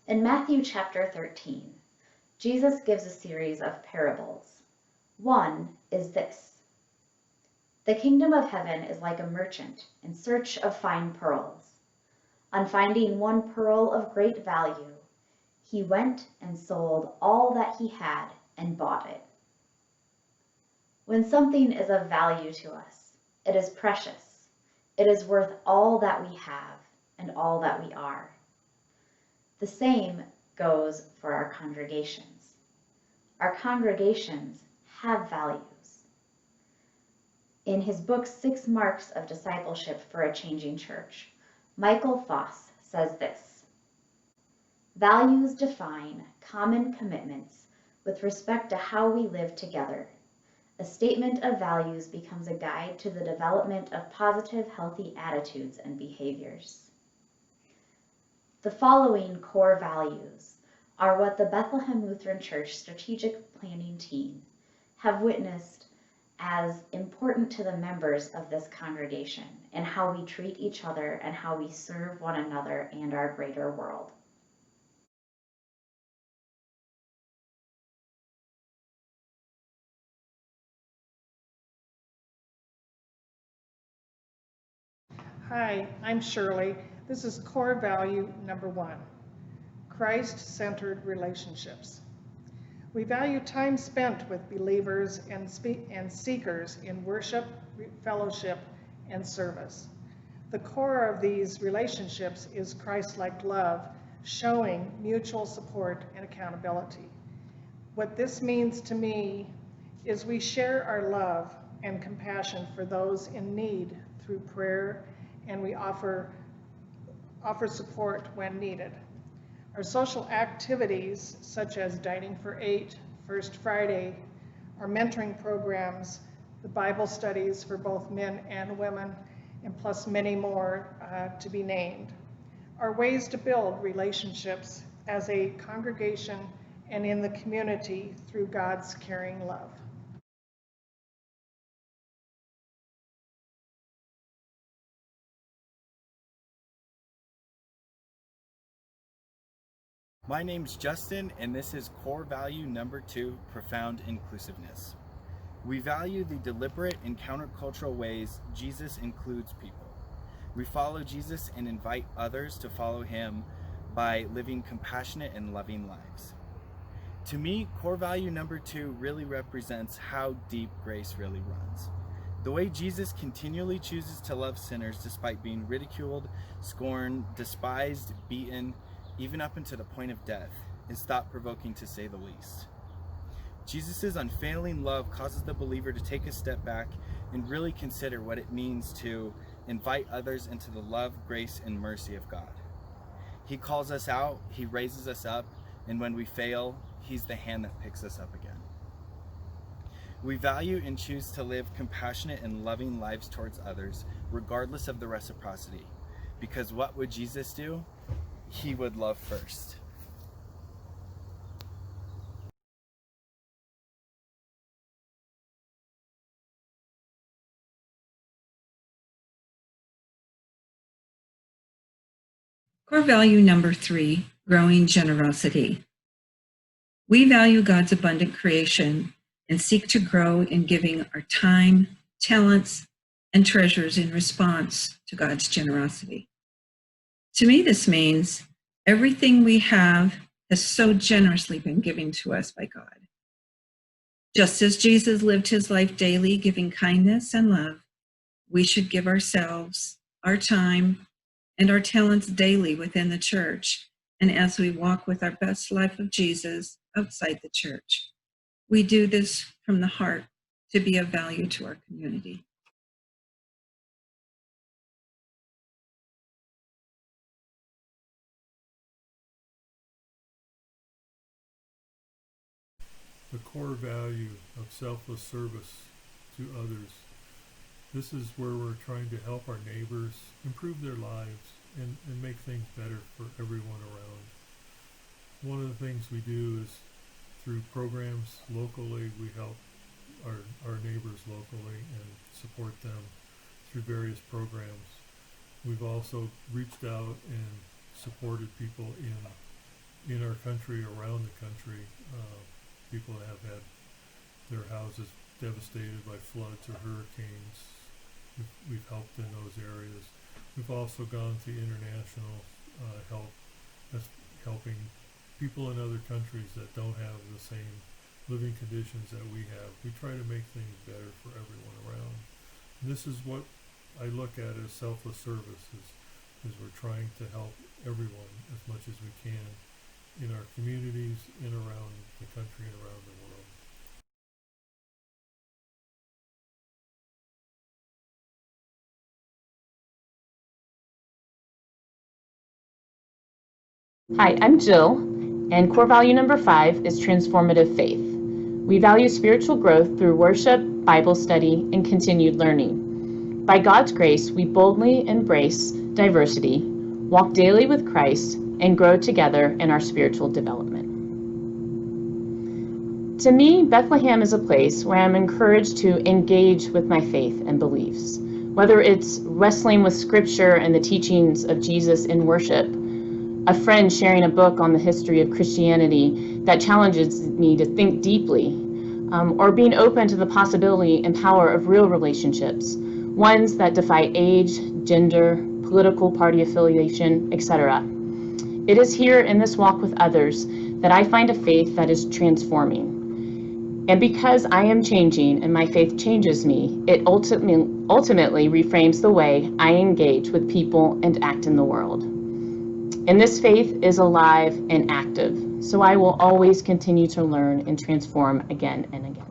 In Matthew chapter 13, Jesus gives a series of parables. One is this: the kingdom of heaven is like a merchant in search of fine pearls. On finding one pearl of great value, he went and sold all that he had and bought it. When something is of value to us, it is precious. It is worth all that we have and all that we are. The same goes for our congregations. Our congregations have values. In his book, 6 Marks of Discipleship for a Changing Church, Michael Foss says this: values define common commitments with respect to how we live together. A statement of values becomes a guide to the development of positive, healthy attitudes and behaviors. The following core values are what the Bethlehem Lutheran Church strategic planning team have witnessed as important to the members of this congregation and how we treat each other and how we serve one another and our greater world. Hi, I'm Shirley. This is core value number 1, Christ-centered relationships. We value time spent with believers and seekers in worship, fellowship, and service. The core of these relationships is Christ-like love, showing mutual support and accountability. What this means to me is we share our love and compassion for those in need through prayer, and we offer support when needed. Our social activities, such as Dining for 8, First Friday, our mentoring programs, the Bible studies for both men and women, and plus many more to be named, are ways to build relationships as a congregation and in the community through God's caring love. My name's Justin, and this is core value number 2, profound inclusiveness. We value the deliberate and countercultural ways Jesus includes people. We follow Jesus and invite others to follow him by living compassionate and loving lives. To me, core value number 2 really represents how deep grace really runs. The way Jesus continually chooses to love sinners despite being ridiculed, scorned, despised, beaten, even up into the point of death, is thought-provoking to say the least. Jesus' unfailing love causes the believer to take a step back and really consider what it means to invite others into the love, grace, and mercy of God. He calls us out, he raises us up, and when we fail, he's the hand that picks us up again. We value and choose to live compassionate and loving lives towards others, regardless of the reciprocity. Because what would Jesus do? He would love first. Core value number 3, growing generosity. We value God's abundant creation and seek to grow in giving our time, talents, and treasures in response to God's generosity. To me, this means everything we have has so generously been given to us by God. Just as Jesus lived his life daily giving kindness and love, we should give ourselves, our time, and our talents daily within the church, and as we walk with our best life of Jesus outside the church. We do this from the heart to be of value to our community. The core value of selfless service to others. This is where we're trying to help our neighbors improve their lives and make things better for everyone around. One of the things we do is through programs locally, we help our neighbors locally and support them through various programs. We've also reached out and supported people in in our country, around the country, people have had their houses devastated by floods or hurricanes. We've helped in those areas. We've also gone to international help, that's helping people in other countries that don't have the same living conditions that we have. We try to make things better for everyone around. And this is what I look at as selfless service, is we're trying to help everyone as much as we can in our communities, in around the country and around the world. Hi, I'm Jill, and core value number 5 is Transformative Faith. We value spiritual growth through worship, Bible study, and continued learning. By God's grace, we boldly embrace diversity, walk daily with Christ, and grow together in our spiritual development. To me, Bethlehem is a place where I'm encouraged to engage with my faith and beliefs. Whether it's wrestling with scripture and the teachings of Jesus in worship, a friend sharing a book on the history of Christianity that challenges me to think deeply, or being open to the possibility and power of real relationships, ones that defy age, gender, political party affiliation, etc. It is here in this walk with others that I find a faith that is transforming. And because I am changing and my faith changes me, it ultimately reframes the way I engage with people and act in the world. And this faith is alive and active, so I will always continue to learn and transform again and again.